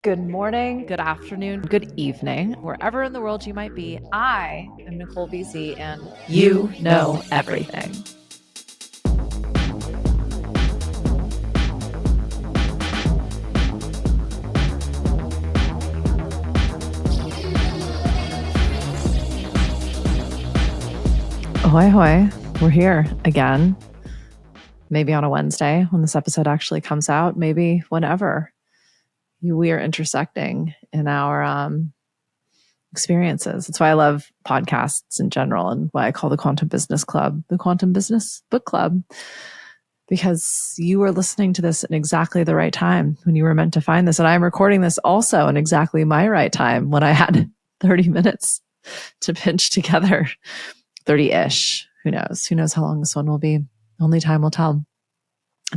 Good morning, good afternoon, good evening, wherever in the world you might be. I am Nicole BC, and you know everything. Ahoy, hoy. We're here again. Maybe on a Wednesday when this episode actually comes out, maybe whenever we are intersecting in our experiences. That's why I love podcasts in general and why I call the Quantum Business Club the Quantum Business Book Club, because you are listening to this in exactly the right time when you were meant to find this. And I'm recording this also in exactly my right time when I had 30 minutes to pinch together, 30-ish. Who knows? Who knows how long this one will be? Only time will tell.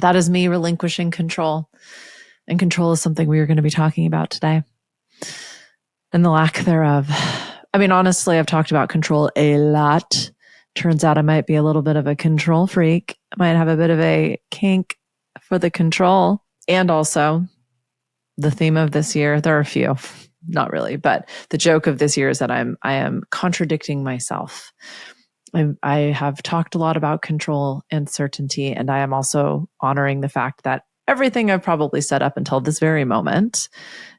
That is me relinquishing control. And control is something we are going to be talking about today. And the lack thereof. I mean, honestly, I've talked about control a lot. Turns out I might be a little bit of a control freak. I might have a bit of a kink for the control. And also, the theme of this year, there are a few, not really, but the joke of this year is that I am contradicting myself. I have talked a lot about control and certainty, and I am also honoring the fact that everything I've probably said up until this very moment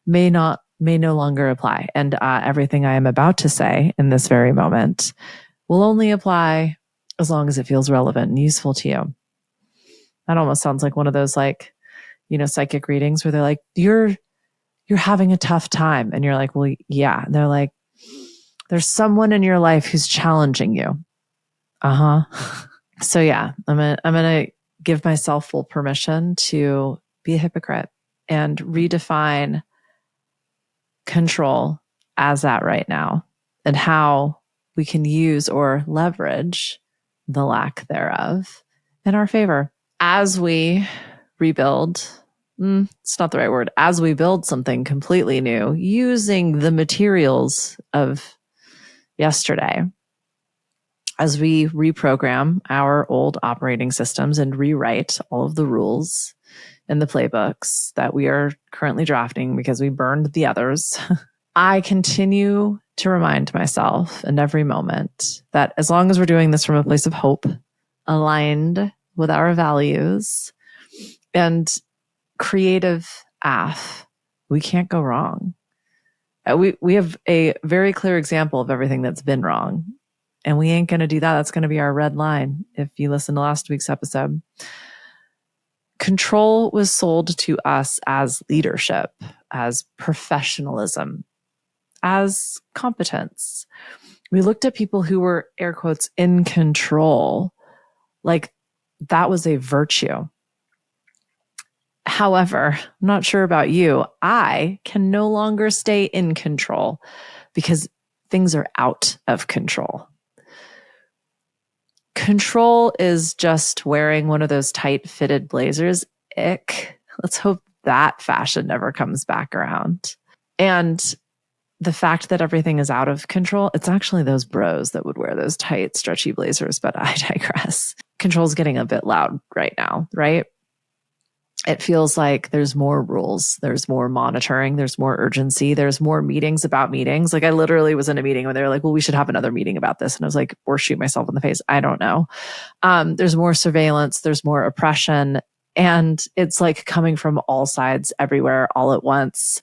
may no longer apply. And everything I am about to say in this very moment will only apply as long as it feels relevant and useful to you. That almost sounds like one of those, psychic readings where they're like, you're having a tough time. And you're like, well, yeah. And they're like, there's someone in your life who's challenging you. So yeah, I'm going to give myself full permission to be a hypocrite and redefine control as that right now, and how we can use or leverage the lack thereof in our favor as we rebuild. It's not the right word. As we build something completely new using the materials of yesterday, as we reprogram our old operating systems and rewrite all of the rules in the playbooks that we are currently drafting because we burned the others, I continue to remind myself in every moment that as long as we're doing this from a place of hope, aligned with our values and creative we can't go wrong. We have a very clear example of everything that's been wrong, and we ain't going to do that. That's going to be our red line. If you listen to last week's episode, control was sold to us as leadership, as professionalism, as competence. We looked at people who were, air quotes, in control, like that was a virtue. However, I'm not sure about you, I can no longer stay in control because things are out of control. Control is just wearing one of those tight fitted blazers. Ick. Let's hope that fashion never comes back around. And the fact that everything is out of control, it's actually those bros that would wear those tight, stretchy blazers, but I digress. Control's getting a bit loud right now, right? It feels like there's more rules, there's more monitoring, there's more urgency, there's more meetings about meetings. Like I literally was in a meeting where they were like, well, we should have another meeting about this. And I was like, or shoot myself in the face. I don't know. There's more surveillance, there's more oppression, and it's like coming from all sides everywhere all at once.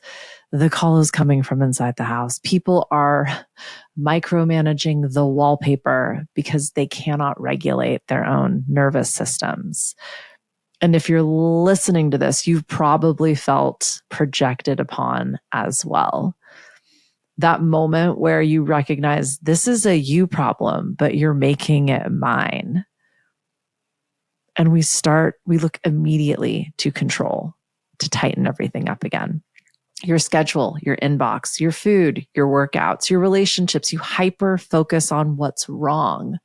The call is coming from inside the house. People are micromanaging the wallpaper because they cannot regulate their own nervous systems. And if you're listening to this, you've probably felt projected upon as well. That moment where you recognize this is a you problem, but you're making it mine. And we look immediately to control, to tighten everything up again. Your schedule, your inbox, your food, your workouts, your relationships, you hyper focus on what's wrong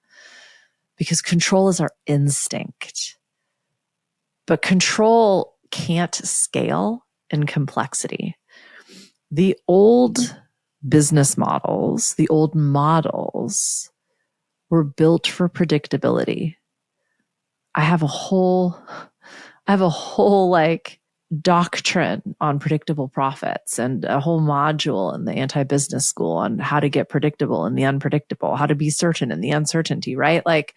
because control is our instinct. But control can't scale in complexity. The old business models, the old models were built for predictability. I have a whole doctrine on predictable profits and a whole module in the anti-business school on how to get predictable in the unpredictable, how to be certain in the uncertainty, right? Like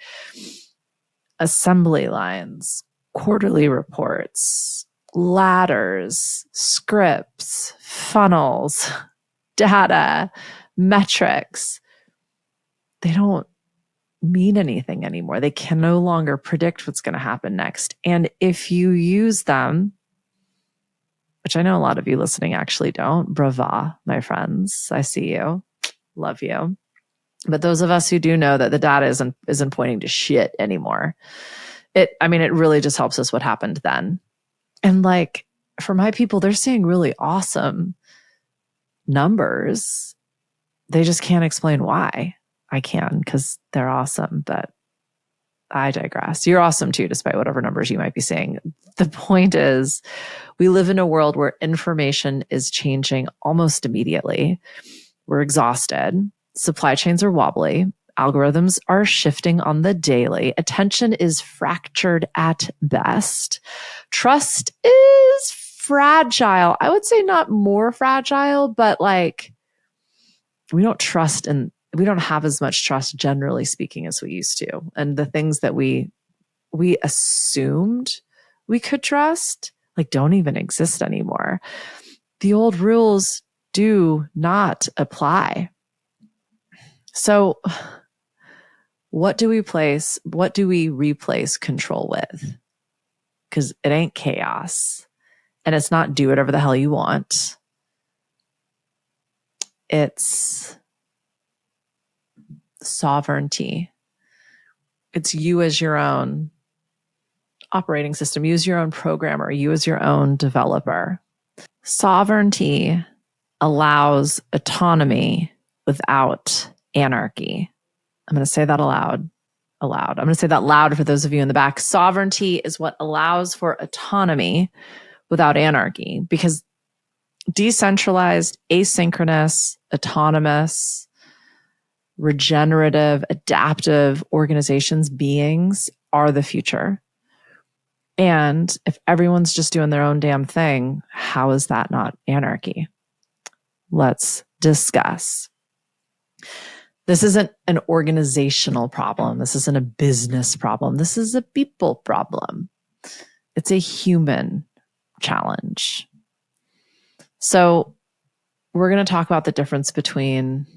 assembly lines, quarterly reports, ladders, scripts, funnels, data, metrics. They don't mean anything anymore. They can no longer predict what's going to happen next. And if you use them, which I know a lot of you listening actually don't, brava, my friends, I see you, love you. But those of us who do know that the data isn't pointing to shit anymore, it really just helps us what happened then. And like for my people, they're seeing really awesome numbers. They just can't explain why. I can because they're awesome, but I digress. You're awesome too, despite whatever numbers you might be seeing. The point is, we live in a world where information is changing almost immediately. We're exhausted. Supply chains are wobbly. Algorithms are shifting on the daily. Attention is fractured at best. Trust is fragile. I would say not more fragile, but like we don't trust and we don't have as much trust, generally speaking, as we used to. And the things that we assumed we could trust, like don't even exist anymore. The old rules do not apply. So what do we replace control with? Because it ain't chaos. And it's not do whatever the hell you want. It's sovereignty. It's you as your own operating system, you as your own programmer, you as your own developer. Sovereignty allows autonomy without anarchy. I'm going to say that aloud. I'm going to say that loud for those of you in the back. Sovereignty is what allows for autonomy without anarchy, because decentralized, asynchronous, autonomous, regenerative, adaptive organizations, beings are the future. And if everyone's just doing their own damn thing, how is that not anarchy? Let's discuss. This isn't an organizational problem. This isn't a business problem. This is a people problem. It's a human challenge. So we're going to talk about the difference between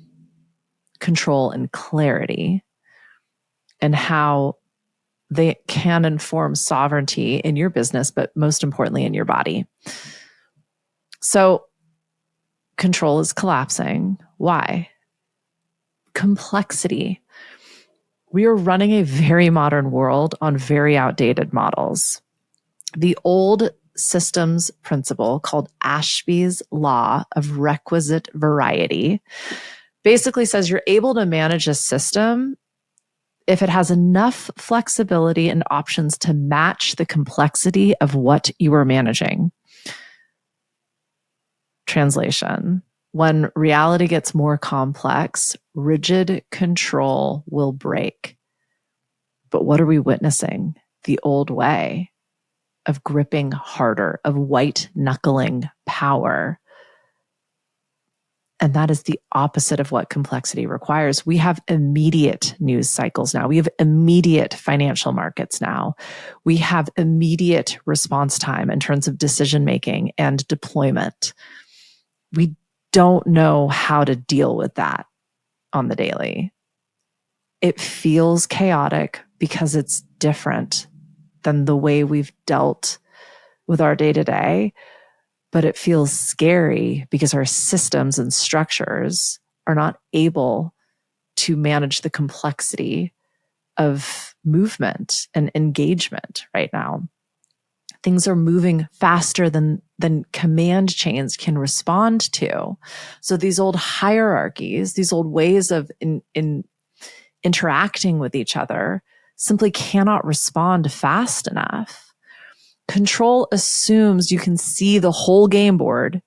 control and clarity and how they can inform sovereignty in your business, but most importantly in your body. So control is collapsing. Why? Complexity. We are running a very modern world on very outdated models. The old systems principle called Ashby's law of requisite variety basically says you're able to manage a system if it has enough flexibility and options to match the complexity of what you are managing. Translation: when reality gets more complex, rigid control will break. But what are we witnessing? The old way of gripping harder, of white-knuckling power. And that is the opposite of what complexity requires. We have immediate news cycles now. We have immediate financial markets now. We have immediate response time in terms of decision-making and deployment. We don't know how to deal with that on the daily. It feels chaotic because it's different than the way we've dealt with our day-to-day. But it feels scary because our systems and structures are not able to manage the complexity of movement and engagement right now. Things are moving faster than command chains can respond to. So these old hierarchies, these old ways of interacting with each other simply cannot respond fast enough. Control assumes you can see the whole game board.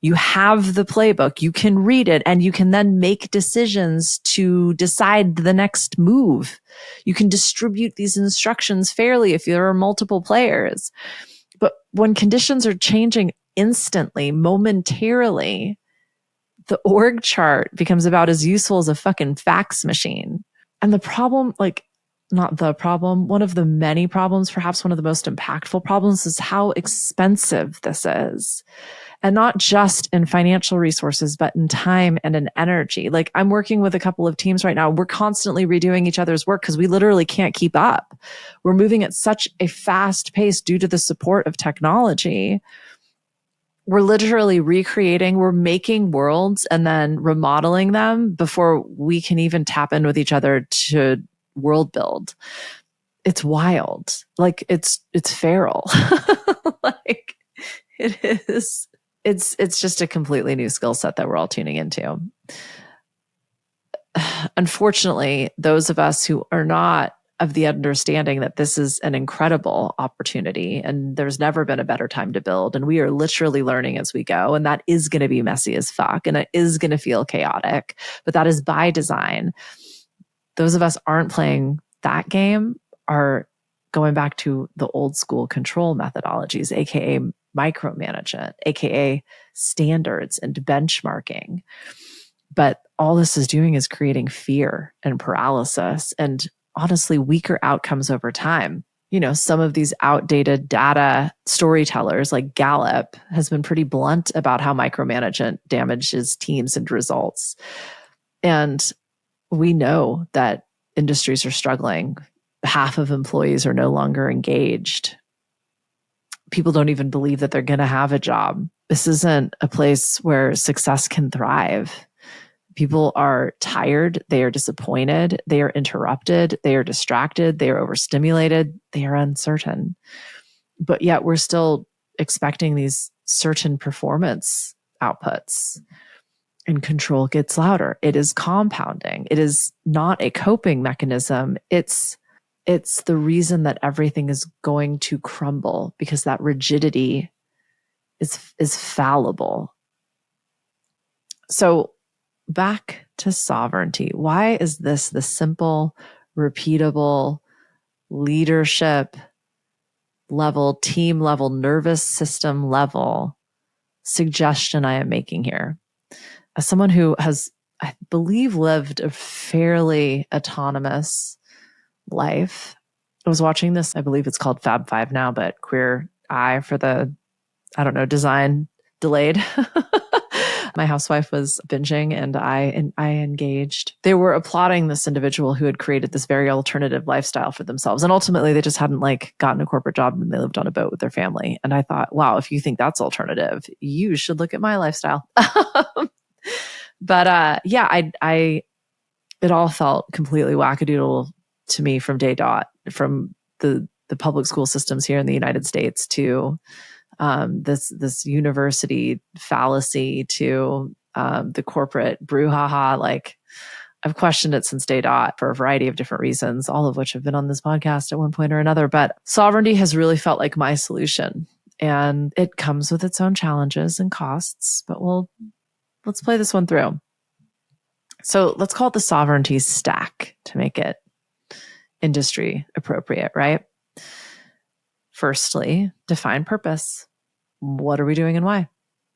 You have the playbook, you can read it, and you can then make decisions to decide the next move. You can distribute these instructions fairly if there are multiple players. But when conditions are changing instantly, momentarily, the org chart becomes about as useful as a fucking fax machine. And the problem, like, not the problem, one of the many problems, perhaps one of the most impactful problems, is how expensive this is. And not just in financial resources, but in time and in energy. Like, I'm working with a couple of teams right now. We're constantly redoing each other's work because we literally can't keep up. We're moving at such a fast pace due to the support of technology. We're literally recreating, we're making worlds and then remodeling them before we can even tap in with each other to world build. It's wild. Like, it's feral. Like, it is. It's just a completely new skill set that we're all tuning into. Unfortunately, those of us who are not of the understanding that this is an incredible opportunity and there's never been a better time to build, and we are literally learning as we go, and that is going to be messy as fuck, and it is going to feel chaotic, but that is by design. Those of us aren't playing that game are going back to the old school control methodologies, aka micromanagement, aka standards and benchmarking. But all this is doing is creating fear and paralysis and honestly weaker outcomes over time. You know, some of these outdated data storytellers like Gallup has been pretty blunt about how micromanagement damages teams and results. And we know that industries are struggling. Half of employees are no longer engaged. People don't even believe that they're going to have a job. This isn't a place where success can thrive. People are tired. They are disappointed. They are interrupted. They are distracted. They are overstimulated. They are uncertain. But yet we're still expecting these certain performance outputs. And control gets louder. It is compounding. It is not a coping mechanism. It's the reason that everything is going to crumble, because that rigidity is fallible. So back to sovereignty. Why is this the simple, repeatable, leadership level, team level, nervous system level suggestion I am making here? As someone who has, I believe, lived a fairly autonomous life, I was watching this, I believe it's called Fab Five now, but Queer Eye for the, I don't know, design delayed. My housewife was binging and I engaged. They were applauding this individual who had created this very alternative lifestyle for themselves. And ultimately they just hadn't like gotten a corporate job and they lived on a boat with their family. And I thought, wow, if you think that's alternative, you should look at my lifestyle. But yeah, it all felt completely wackadoodle to me from day dot, from the public school systems here in the United States to this university fallacy to the corporate brouhaha. Like, I've questioned it since day dot for a variety of different reasons, all of which have been on this podcast at one point or another. But sovereignty has really felt like my solution, and it comes with its own challenges and costs. But let's play this one through. So let's call it the sovereignty stack to make it industry appropriate, right? Firstly, define purpose. What are we doing and why?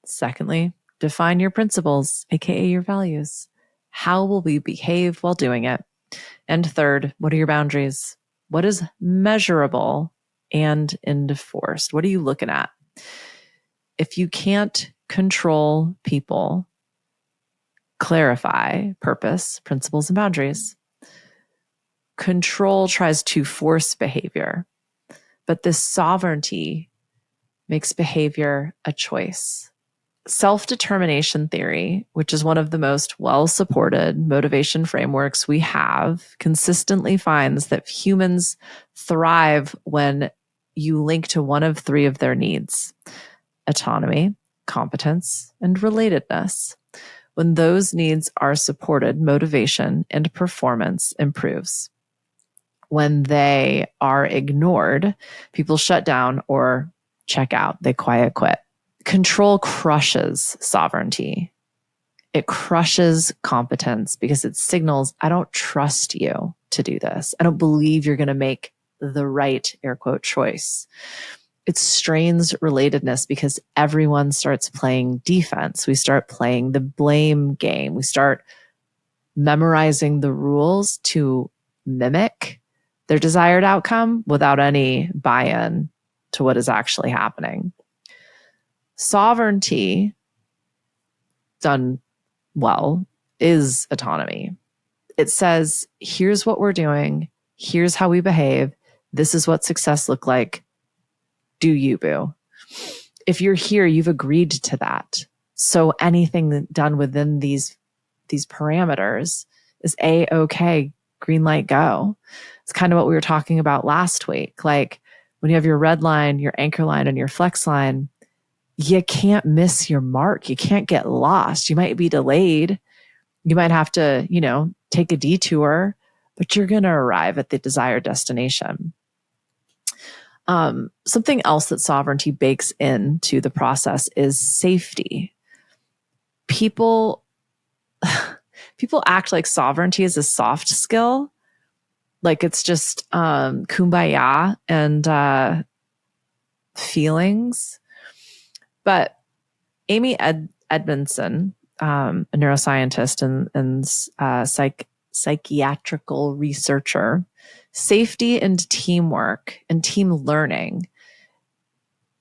Secondly, define your principles, aka your values. How will we behave while doing it? And third, what are your boundaries? What is measurable and enforced? What are you looking at? If you can't control people, clarify purpose, principles, and boundaries. Control tries to force behavior, but this sovereignty makes behavior a choice. Self-determination theory, which is one of the most well-supported motivation frameworks we have, consistently finds that humans thrive when you link to one of three of their needs: autonomy, competence, and relatedness. When those needs are supported, motivation and performance improves. When they are ignored, people shut down or check out. They quiet quit. Control crushes sovereignty. It crushes competence because it signals, I don't trust you to do this. I don't believe you're going to make the right, air quote, choice. it strains relatedness because everyone starts playing defense. We start playing the blame game. We start memorizing the rules to mimic their desired outcome without any buy-in to what is actually happening. Sovereignty, done well, is autonomy. It says, here's what we're doing. Here's how we behave. This is what success look like. Do you, boo? If you're here, you've agreed to that. So anything done within these parameters is A-okay, green light, go. It's kind of what we were talking about last week. Like when you have your red line, your anchor line, and your flex line, you can't miss your mark. You can't get lost. You might be delayed. You might have to, take a detour, but you're going to arrive at the desired destination. Something else that sovereignty bakes into the process is safety. People act like sovereignty is a soft skill, like it's just kumbaya and feelings. But Amy Edmondson, a neuroscientist and psychiatrical researcher, safety and teamwork and team learning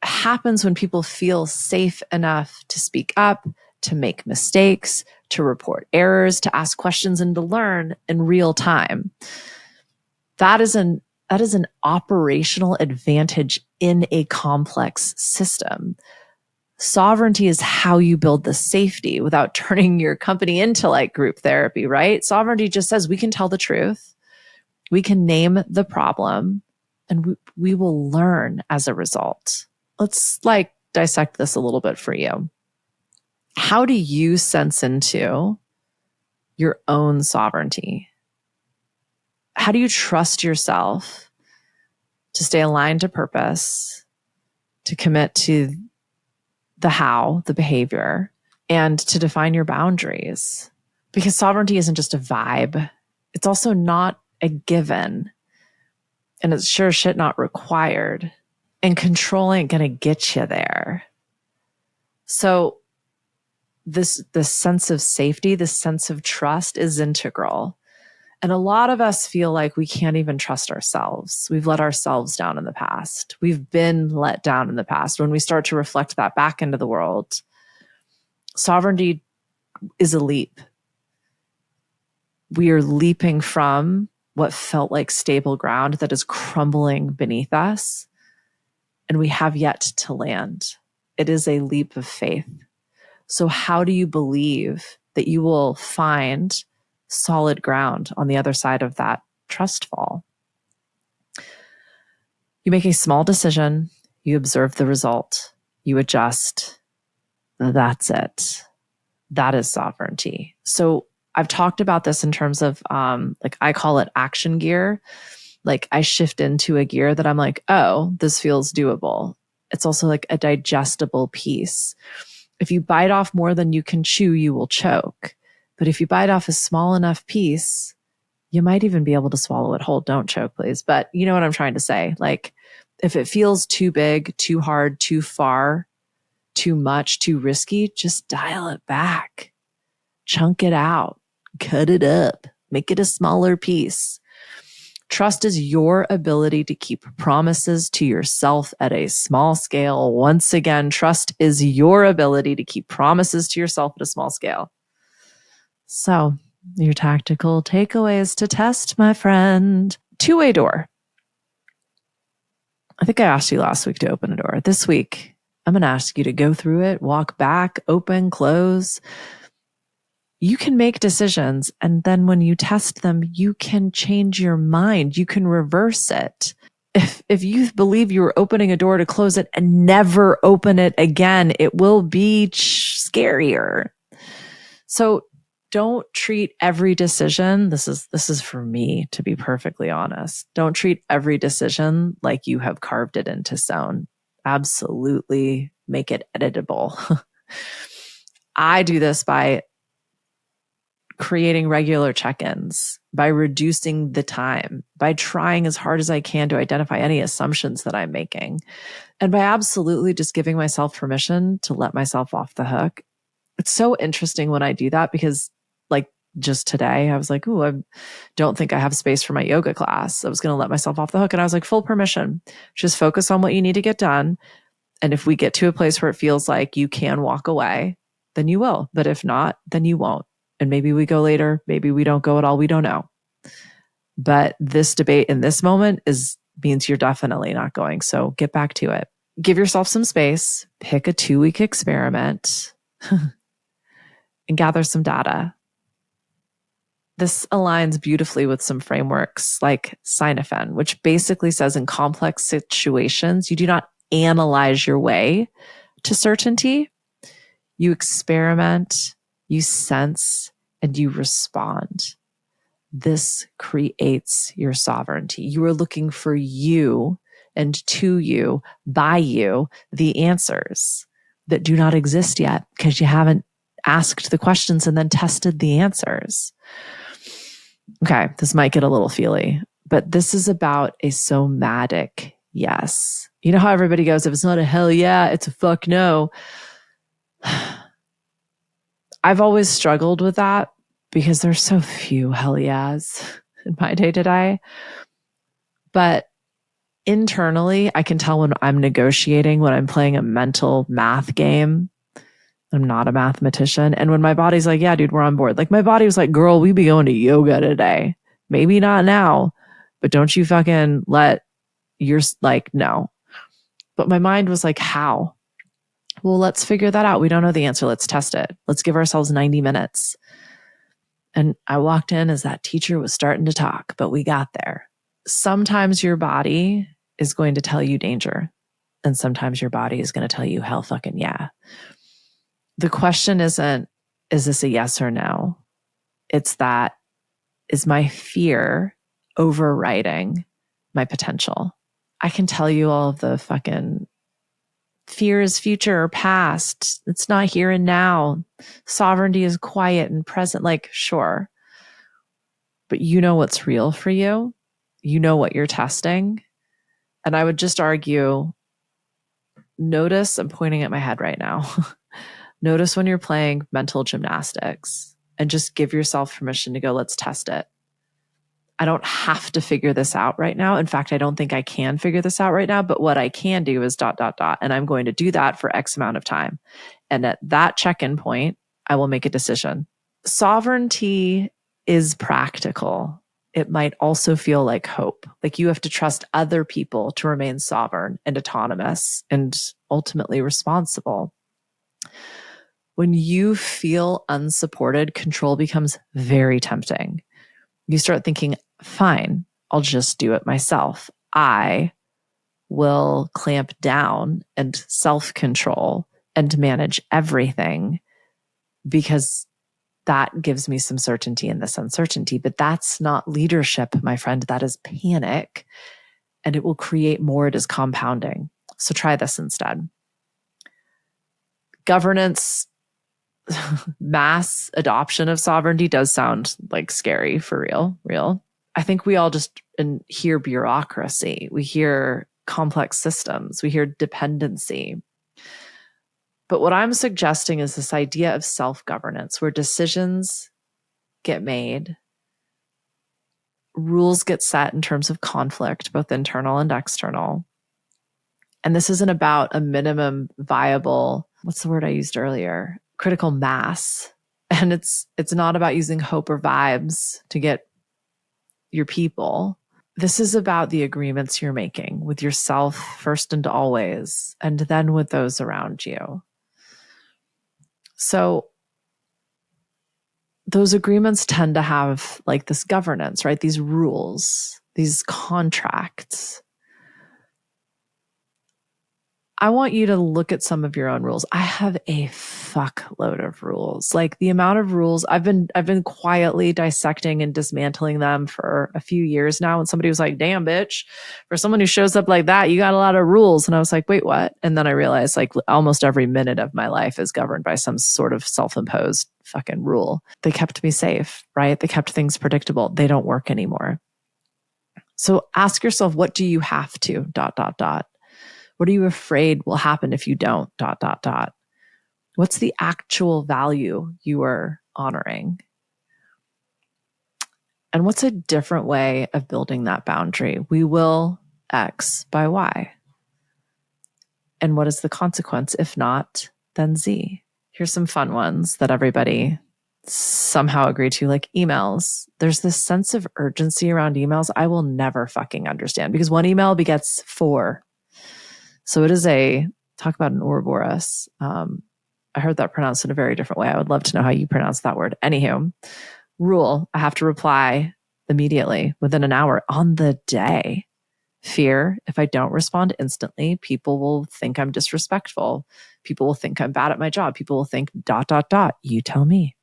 happens when people feel safe enough to speak up, to make mistakes, to report errors, to ask questions, and to learn in real time. That is an operational advantage in a complex system. Sovereignty is how you build the safety without turning your company into like group therapy, right? Sovereignty just says we can tell the truth, we can name the problem, and we will learn as a result. Let's dissect this a little bit for you. How do you sense into your own sovereignty? How do you trust yourself to stay aligned to purpose, to commit to the how, the behavior, and to define your boundaries? Because sovereignty isn't just a vibe. It's also not a given. And it's sure shit not required. And control ain't going to get you there. So this sense of safety, this sense of trust is integral. And a lot of us feel like we can't even trust ourselves. We've let ourselves down in the past. We've been let down in the past. When we start to reflect that back into the world, sovereignty is a leap. We are leaping from what felt like stable ground that is crumbling beneath us, and we have yet to land. It is a leap of faith. So how do you believe that you will find solid ground on the other side of that trust fall? You make a small decision, you observe the result, you adjust. That's it. That is sovereignty. So I've talked about this in terms of I call it action gear. Like I shift into a gear that I'm like, oh, this feels doable. It's also like a digestible piece. If you bite off more than you can chew, you will choke. But if you bite off a small enough piece, you might even be able to swallow it whole. Don't choke, please. But you know what I'm trying to say? Like if it feels too big, too hard, too far, too much, too risky, just dial it back. Chunk it out. Cut it up. Make it a smaller piece. Trust is your ability to keep promises to yourself at a small scale. Once again, trust is your ability to keep promises to yourself at a small scale. So, your tactical takeaways to test, my friend. Two-way door. I think I asked you last week to open a door. This week, I'm going to ask you to go through it, walk back, open, close. You can make decisions, and then when you test them, you can change your mind. You can reverse it. If you believe you were opening a door to close it and never open it again, it will be scarier. So don't treat every decision. This is for me, to be perfectly honest. Don't treat every decision like you have carved it into stone. Absolutely make it editable. I do this by creating regular check-ins, by reducing the time, by trying as hard as I can to identify any assumptions that I'm making, and by absolutely just giving myself permission to let myself off the hook. It's so interesting when I do that because, like, just today, I was like, ooh, I don't think I have space for my yoga class. I was going to let myself off the hook. And I was like, full permission. Just focus on what you need to get done. And if we get to a place where it feels like you can walk away, then you will. But if not, then you won't. And maybe we go later. Maybe we don't go at all. We don't know. But this debate in this moment means you're definitely not going. So get back to it. Give yourself some space. Pick a 2-week experiment and gather some data. This aligns beautifully with some frameworks like Cynefin, which basically says in complex situations, you do not analyze your way to certainty. You experiment, you sense, and you respond. This creates your sovereignty. You are looking for you and to you, by you, the answers that do not exist yet because you haven't asked the questions and then tested the answers. Okay, this might get a little feely, but this is about a somatic yes. You know how everybody goes, if it's not a hell yeah, it's a fuck no. I've always struggled with that because there's so few hell yeahs in my day to day. But internally, I can tell when I'm negotiating, when I'm playing a mental math game. I'm not a mathematician. And when my body's like, yeah, dude, we're on board. Like my body was like, girl, we be going to yoga today. Maybe not now, but don't you fucking let no. But my mind was like, how? Well, let's figure that out. We don't know the answer. Let's test it. Let's give ourselves 90 minutes. And I walked in as that teacher was starting to talk, but we got there. Sometimes your body is going to tell you danger. And sometimes your body is going to tell you hell fucking yeah. The question isn't, is this a yes or no? It's that, is my fear overriding my potential? I can tell you all of the fucking fear is future or past. It's not here and now. Sovereignty is quiet and present. Like, sure. But you know what's real for you. You know what you're testing. And I would just argue, notice, I'm pointing at my head right now. Notice when you're playing mental gymnastics and just give yourself permission to go, let's test it. I don't have to figure this out right now. In fact, I don't think I can figure this out right now, but what I can do is ... And I'm going to do that for X amount of time. And at that check-in point, I will make a decision. Sovereignty is practical. It might also feel like hope. Like you have to trust other people to remain sovereign and autonomous and ultimately responsible. When you feel unsupported, control becomes very tempting. You start thinking, fine, I'll just do it myself. I will clamp down and self-control and manage everything because that gives me some certainty in this uncertainty. But that's not leadership, my friend. That is panic. And it will create more. It is compounding. So try this instead. Governance, mass adoption of sovereignty does sound like scary for real. I think we all just hear bureaucracy. We hear complex systems. We hear dependency. But what I'm suggesting is this idea of self-governance where decisions get made, rules get set in terms of conflict, both internal and external. And this isn't about a minimum viable, what's the word I used earlier? Critical mass. And it's not about using hope or vibes to get your people. This is about the agreements you're making with yourself first and always, and then with those around you. So those agreements tend to have like this governance, right? These rules, these contracts. I want you to look at some of your own rules. I have a fuckload of rules. Like the amount of rules I've been quietly dissecting and dismantling them for a few years now. And somebody was like, damn, bitch, for someone who shows up like that, you got a lot of rules. And I was like, wait, what? And then I realized like almost every minute of my life is governed by some sort of self-imposed fucking rule. They kept me safe, right? They kept things predictable. They don't work anymore. So ask yourself, what do you have to ... What are you afraid will happen if you don't ... What's the actual value you are honoring? And what's a different way of building that boundary? We will X by Y. And what is the consequence? If not, then Z. Here's some fun ones that everybody somehow agreed to, like emails. There's this sense of urgency around emails I will never fucking understand, because one email begets 4. So it is talk about an Ouroboros. I heard that pronounced in a very different way. I would love to know how you pronounce that word. Anywho, rule, I have to reply immediately within an hour on the day. Fear, if I don't respond instantly, people will think I'm disrespectful. People will think I'm bad at my job. People will think ... You tell me.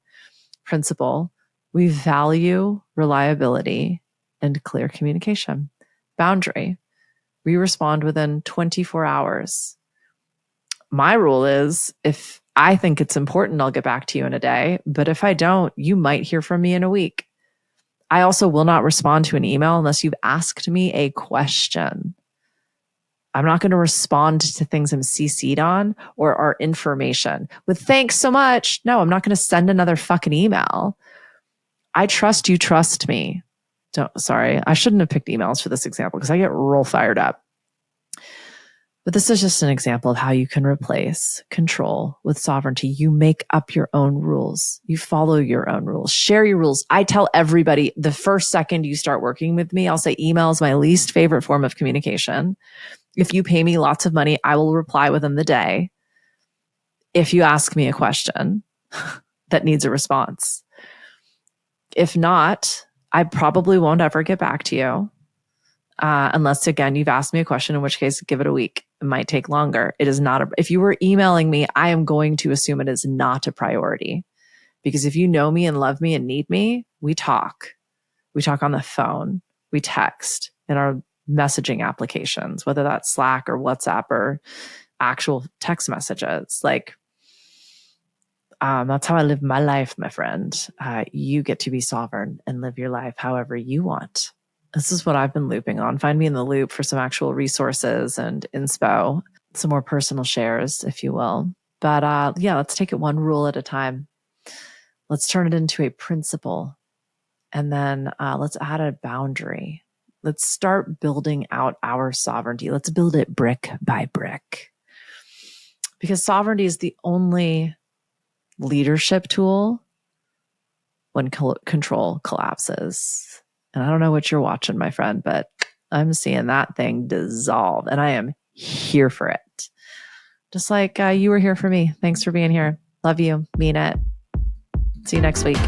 Principle, we value reliability and clear communication. Boundary, we respond within 24 hours. My rule is, if I think it's important, I'll get back to you in a day. But if I don't, you might hear from me in a week. I also will not respond to an email unless you've asked me a question. I'm not going to respond to things I'm CC'd on or are information with thanks so much. No, I'm not going to send another fucking email. I trust you, trust me. Sorry, I shouldn't have picked emails for this example because I get real fired up. But this is just an example of how you can replace control with sovereignty. You make up your own rules. You follow your own rules. Share your rules. I tell everybody the first second you start working with me, I'll say email is my least favorite form of communication. If you pay me lots of money, I will reply within the day. If you ask me a question that needs a response. If not, I probably won't ever get back to you. Unless, again, you've asked me a question, in which case give it a week. It might take longer. It is not if you were emailing me, I am going to assume it is not a priority, because if you know me and love me and need me, we talk. We talk on the phone. We text in our messaging applications, whether that's Slack or WhatsApp or actual text messages. Like, that's how I live my life, my friend. You get to be sovereign and live your life however you want. This is what I've been looping on. Find me in the loop for some actual resources and inspo, some more personal shares, if you will. But yeah, let's take it one rule at a time. Let's turn it into a principle. And then let's add a boundary. Let's start building out our sovereignty. Let's build it brick by brick. Because sovereignty is the only leadership tool when control collapses. And I don't know what you're watching, my friend, but I'm seeing that thing dissolve, and I am here for it. Just like you were here for me. Thanks for being here. Love you. Mean it. See you next week.